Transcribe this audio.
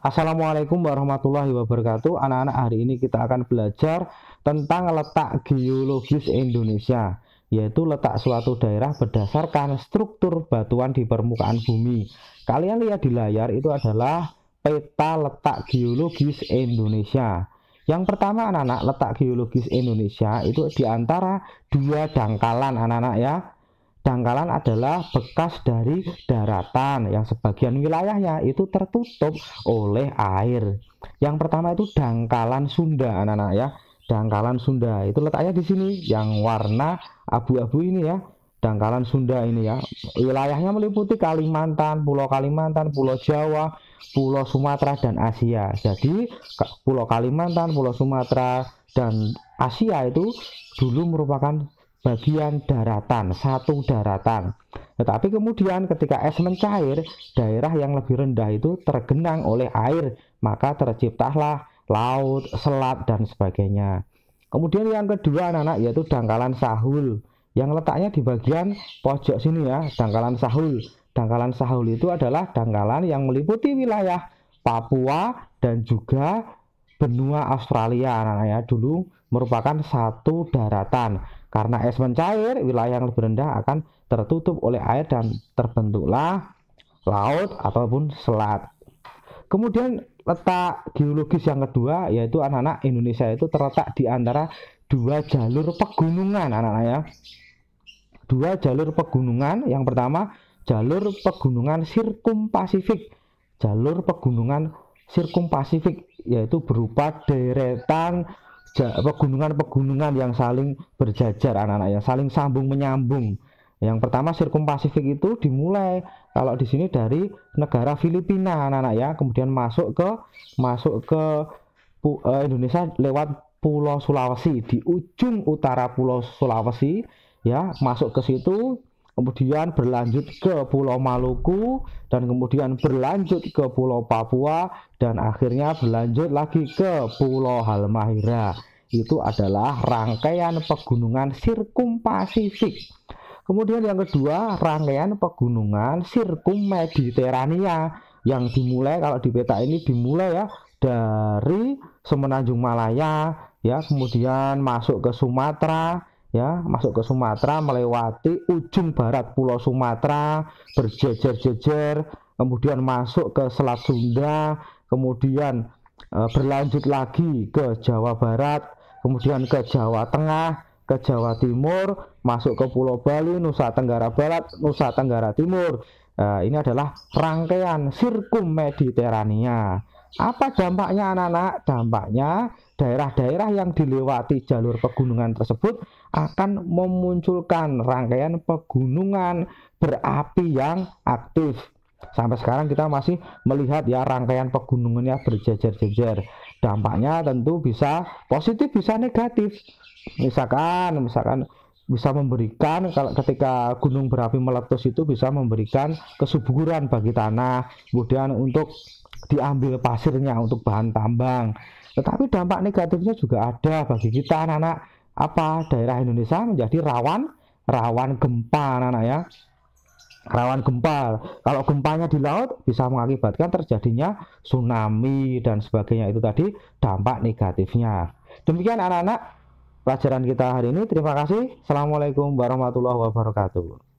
Assalamualaikum warahmatullahi wabarakatuh. Anak-anak, hari ini kita akan belajar tentang letak geologis Indonesia, yaitu letak suatu daerah berdasarkan struktur batuan di permukaan bumi. Kalian lihat di layar itu adalah peta letak geologis Indonesia. Yang pertama anak-anak, letak geologis Indonesia itu di antara dua dangkalan anak-anak ya. Dangkalan adalah bekas dari daratan yang sebagian wilayahnya itu tertutup oleh air. Yang pertama itu dangkalan Sunda anak-anak ya. Dangkalan Sunda itu letaknya di sini yang warna abu-abu ini ya. Dangkalan Sunda ini ya. Wilayahnya meliputi Kalimantan, Pulau Jawa, Pulau Sumatera dan Asia. Jadi Pulau Kalimantan, Pulau Sumatera dan Asia itu dulu merupakan bagian daratan, satu daratan. Tetapi kemudian ketika es mencair, daerah yang lebih rendah itu tergenang oleh air, maka terciptalah laut, selat dan sebagainya. Kemudian yang kedua anak-anak yaitu dangkalan Sahul, yang letaknya di bagian pojok sini ya, dangkalan Sahul. Dangkalan Sahul itu adalah dangkalan yang meliputi wilayah Papua dan juga benua Australia anak-anak ya, dulu merupakan satu daratan. Karena es mencair, wilayah yang lebih rendah akan tertutup oleh air dan terbentuklah laut ataupun selat. Kemudian letak geologis yang kedua yaitu anak-anak, Indonesia itu terletak di antara dua jalur pegunungan anak-anak ya. Dua jalur pegunungan, yang pertama jalur pegunungan Sirkumpasifik. Jalur pegunungan Sirkumpasifik yaitu berupa deretan pegunungan-pegunungan yang saling berjajar anak-anak ya, saling sambung menyambung. Yang pertama Sirkumpasifik itu dimulai kalau di sini dari negara Filipina anak-anak ya, kemudian masuk ke Indonesia lewat Pulau Sulawesi, di ujung utara Pulau Sulawesi ya, masuk ke situ, kemudian berlanjut ke Pulau Maluku, dan kemudian berlanjut ke Pulau Papua, dan akhirnya berlanjut lagi ke Pulau Halmahera. Itu adalah rangkaian pegunungan Sirkumpasifik. Kemudian yang kedua, rangkaian pegunungan Sirkummediterania, yang dimulai kalau di peta ini dimulai ya dari Semenanjung Malaya ya, kemudian masuk ke Sumatera ya, masuk ke Sumatera melewati ujung barat Pulau Sumatera berjejer-jejer, kemudian masuk ke Selat Sunda, kemudian berlanjut lagi ke Jawa Barat, kemudian ke Jawa Tengah, ke Jawa Timur, masuk ke Pulau Bali, Nusa Tenggara Barat, Nusa Tenggara Timur. Ini adalah rangkaian Sirkummediterania. Apa dampaknya anak-anak? Dampaknya daerah-daerah yang dilewati jalur pegunungan tersebut akan memunculkan rangkaian pegunungan berapi yang aktif. Sampai sekarang kita masih melihat ya rangkaian pegunungannya berjejer-jejer. Dampaknya tentu bisa positif bisa negatif. Misalkan bisa memberikan, kalau ketika gunung berapi meletus itu bisa memberikan kesuburan bagi tanah, kemudian untuk diambil pasirnya untuk bahan tambang. Tetapi dampak negatifnya juga ada bagi kita anak-anak. Apa? Daerah Indonesia menjadi rawan gempa anak-anak ya. Rawan gempa. Kalau gempanya di laut bisa mengakibatkan terjadinya tsunami dan sebagainya. Itu tadi dampak negatifnya. Demikian anak-anak pelajaran kita hari ini. Terima kasih. Assalamualaikum warahmatullahi wabarakatuh.